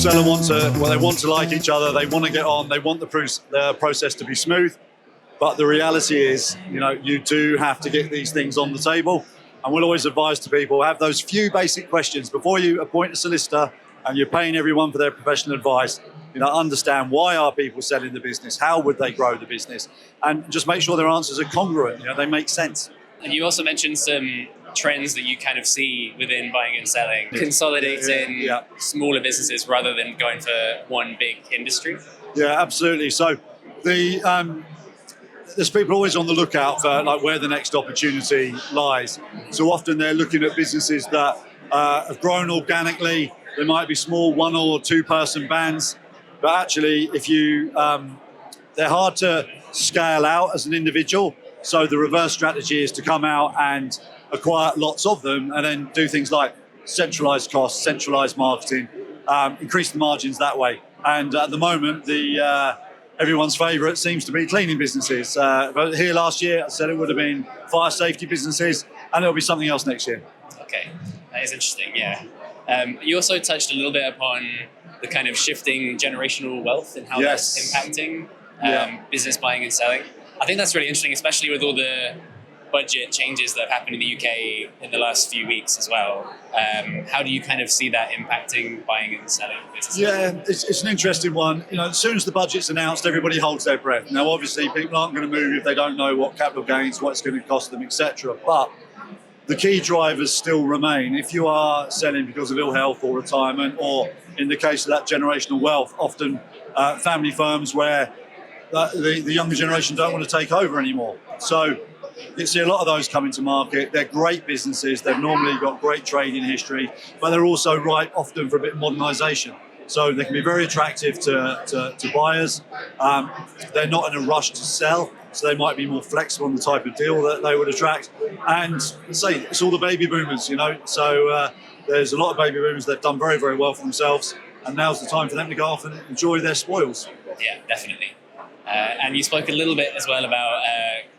seller they want to like each other, they want to get on, they want the process to be smooth. But the reality is, you do have to get these things on the table. And we'll always advise to people, have those few basic questions before you appoint a solicitor and you're paying everyone for their professional advice. Understand, why are people selling the business? How would they grow the business? And just make sure their answers are congruent, they make sense. And you also mentioned some trends that you kind of see within buying and selling, consolidating smaller businesses rather than going for one big industry. Yeah, absolutely. So there's people always on the lookout for where the next opportunity lies. So often they're looking at businesses that have grown organically. They might be small 1 or 2 person bands, but actually, they're hard to scale out as an individual. So the reverse strategy is to come out and acquire lots of them and then do things like centralized costs, centralized marketing, increase the margins that way. And at the moment, everyone's favourite seems to be cleaning businesses. But here last year, I said it would have been fire safety businesses, and it'll be something else next year. Okay, that is interesting, yeah. You also touched a little bit upon the kind of shifting generational wealth and how that's impacting business buying and selling. I think that's really interesting, especially with all the budget changes that have happened in the UK in the last few weeks as well. How do you kind of see that impacting buying and selling businesses? Yeah, it's an interesting one. As soon as the budget's announced, everybody holds their breath. Now, obviously, people aren't going to move if they don't know what capital gains, what it's going to cost them, etc. But the key drivers still remain. If you are selling because of ill health or retirement, or in the case of that generational wealth, often family firms where the younger generation don't want to take over anymore. So you see a lot of those coming to market. They're great businesses. They've normally got great trading history, but they're also ripe often for a bit of modernisation. So they can be very attractive to buyers. They're not in a rush to sell, so they might be more flexible on the type of deal that they would attract. And say it's all the baby boomers, So there's a lot of baby boomers that have done very, very well for themselves, and now's the time for them to go off and enjoy their spoils. Yeah, definitely. And you spoke a little bit as well about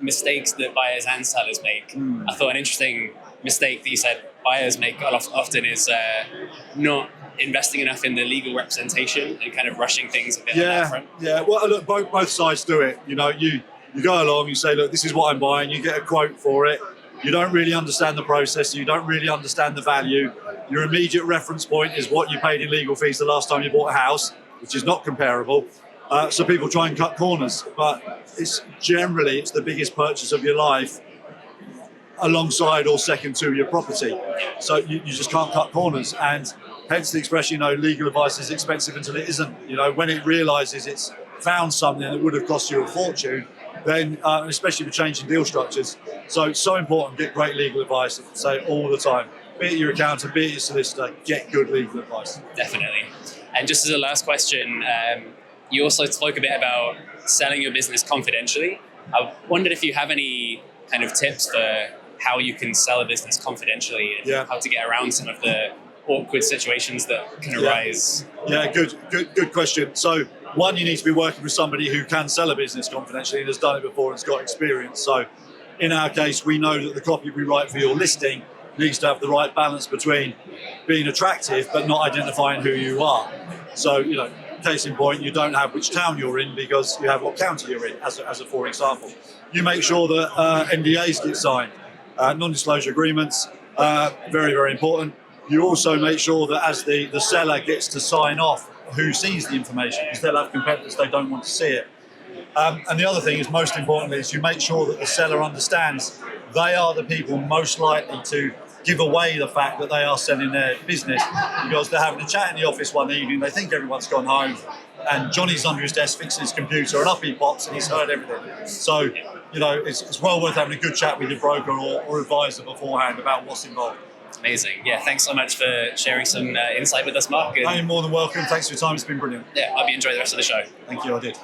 mistakes that buyers and sellers make. I thought an interesting mistake that you said buyers make often is not investing enough in the legal representation and kind of rushing things a bit on that front. Yeah, well, look, both sides do it. You go along, you say, look, this is what I'm buying, you get a quote for it. You don't really understand the process, you don't really understand the value. Your immediate reference point is what you paid in legal fees the last time you bought a house, which is not comparable. So people try and cut corners, but it's the biggest purchase of your life alongside or second to your property. So you just can't cut corners, and hence the expression, legal advice is expensive until it isn't. When it realises it's found something that would have cost you a fortune, then especially with changing deal structures. So it's so important, get great legal advice, I say all the time. Be it your accountant, be it your solicitor, get good legal advice. Definitely. And just as a last question, you also spoke a bit about selling your business confidentially. I wondered if you have any kind of tips for how you can sell a business confidentially and how to get around some of the awkward situations that can arise. Yeah, good question. So one, you need to be working with somebody who can sell a business confidentially and has done it before and has got experience. So in our case, we know that the copy we write for your listing needs to have the right balance between being attractive but not identifying who you are. So, case in point, you don't have which town you're in because you have what county you're in, as a for example. You make sure that NDAs get signed, non-disclosure agreements, very, very important. You also make sure that as the seller gets to sign off who sees the information, because they'll have competitors, they don't want to see it. And the other thing is, most importantly, is you make sure that the seller understands they are the people most likely to give away the fact that they are selling their business, because they're having a chat in the office one evening, they think everyone's gone home, and Johnny's under his desk fixing his computer, and up he pops and he's heard everything. So, it's well worth having a good chat with your broker or advisor beforehand about what's involved. Amazing. Yeah, thanks so much for sharing some insight with us, Mark. You're more than welcome. Thanks for your time. It's been brilliant. Yeah, I hope you enjoy the rest of the show. Thank you. I did.